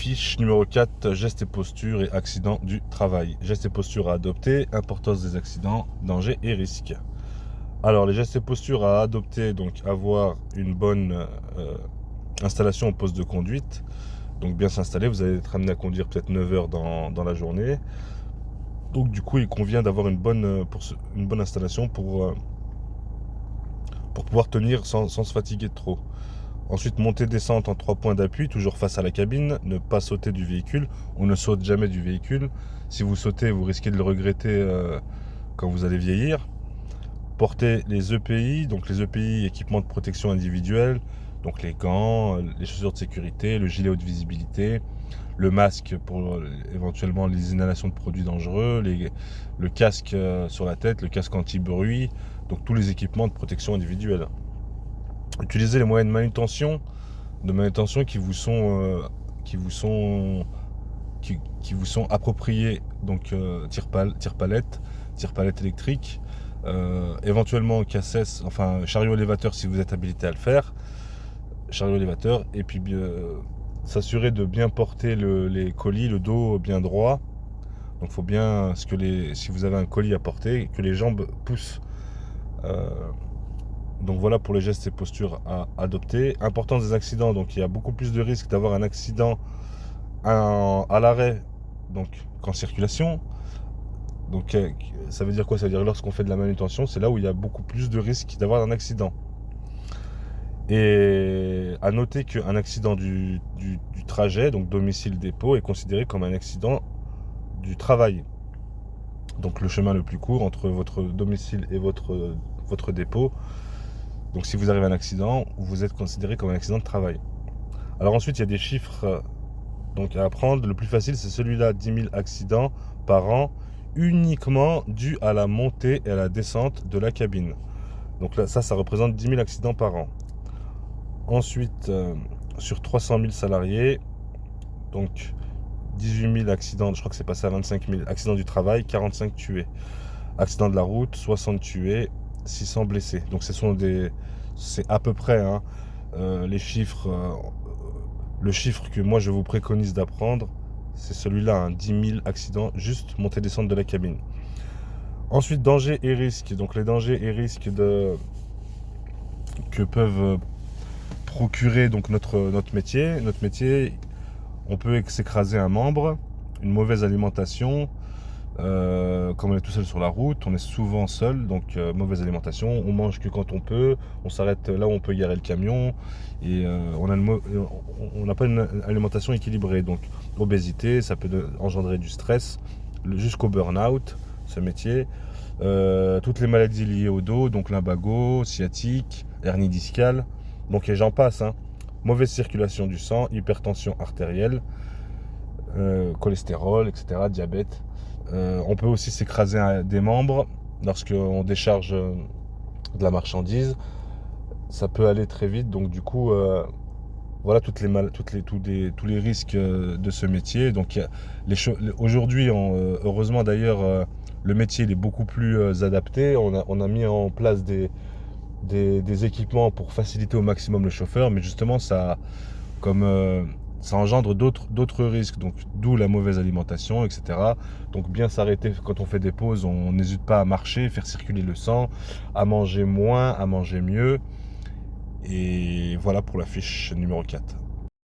fiche numéro 4, gestes et postures et accidents du travail. Gestes et postures à adopter, importance des accidents, dangers et risques. Alors, les gestes et postures à adopter, donc avoir une bonne installation au poste de conduite. Donc, bien s'installer, vous allez être amené à conduire peut-être 9 heures dans la journée. Donc, du coup, il convient d'avoir une bonne installation pour pouvoir tenir sans se fatiguer de trop. Ensuite, montée-descente en 3 points d'appui, toujours face à la cabine, ne pas sauter du véhicule. On ne saute jamais du véhicule. Si vous sautez, vous risquez de le regretter quand vous allez vieillir. Porter les EPI, donc les EPI, équipements de protection individuelle, donc les gants, les chaussures de sécurité, le gilet haute visibilité, le masque pour éventuellement les inhalations de produits dangereux, le casque sur la tête, le casque anti-bruit, donc tous les équipements de protection individuelle. Utilisez les moyens de manutention qui vous sont appropriés, donc tire-palette électrique, éventuellement cassettes, enfin chariot élévateur si vous êtes habilité à le faire, chariot élévateur, et puis s'assurer de bien porter les colis, le dos bien droit. Donc il faut bien, si vous avez un colis à porter, que les jambes poussent. Donc voilà pour les gestes et postures à adopter. Importance des accidents, donc il y a beaucoup plus de risques d'avoir un accident à l'arrêt qu'en circulation. Donc ça veut dire quoi? Ça veut dire lorsqu'on fait de la manutention, c'est là où il y a beaucoup plus de risques d'avoir un accident. Et à noter qu'un accident du trajet, donc domicile-dépôt, est considéré comme un accident du travail. Donc le chemin le plus court entre votre domicile et votre dépôt. Donc si vous arrivez à un accident, vous êtes considéré comme un accident de travail. Alors ensuite, il y a des chiffres à apprendre. Le plus facile, c'est celui-là, 10 000 accidents par an, uniquement dû à la montée et à la descente de la cabine. Donc là, ça représente 10 000 accidents par an. Ensuite, sur 300 000 salariés, donc 18 000 accidents, je crois que c'est passé à 25 000 accidents du travail, 45 tués. Accidents de la route, 60 tués, 600 blessés. Donc c'est à peu près les chiffres. Le chiffre que moi je vous préconise d'apprendre, c'est celui-là, 10 000 accidents, juste montée-descente de la cabine. Ensuite, dangers et risques. Donc les dangers et risques que peuvent procurer donc notre métier. Notre métier, on peut s'écraser un membre, une mauvaise alimentation. Comme on est tout seul sur la route, on est souvent seul, donc mauvaise alimentation, on mange que quand on peut, on s'arrête là où on peut garer le camion, et on n'a pas une alimentation équilibrée, donc obésité, ça peut engendrer du stress, jusqu'au burn-out, ce métier, toutes les maladies liées au dos, donc lumbago, sciatique, hernie discale, donc et j'en passe, mauvaise circulation du sang, hypertension artérielle, cholestérol, etc., diabète. On peut aussi s'écraser des membres lorsqu'on décharge de la marchandise. Ça peut aller très vite, donc du coup, voilà tous les risques de ce métier. Donc aujourd'hui, heureusement d'ailleurs, le métier il est beaucoup plus adapté. On a mis en place des équipements pour faciliter au maximum le chauffeur, mais justement ça engendre d'autres risques, donc d'où la mauvaise alimentation, etc. Donc bien s'arrêter quand on fait des pauses, on n'hésite pas à marcher, faire circuler le sang, à manger moins, à manger mieux. Et voilà pour la fiche numéro 4.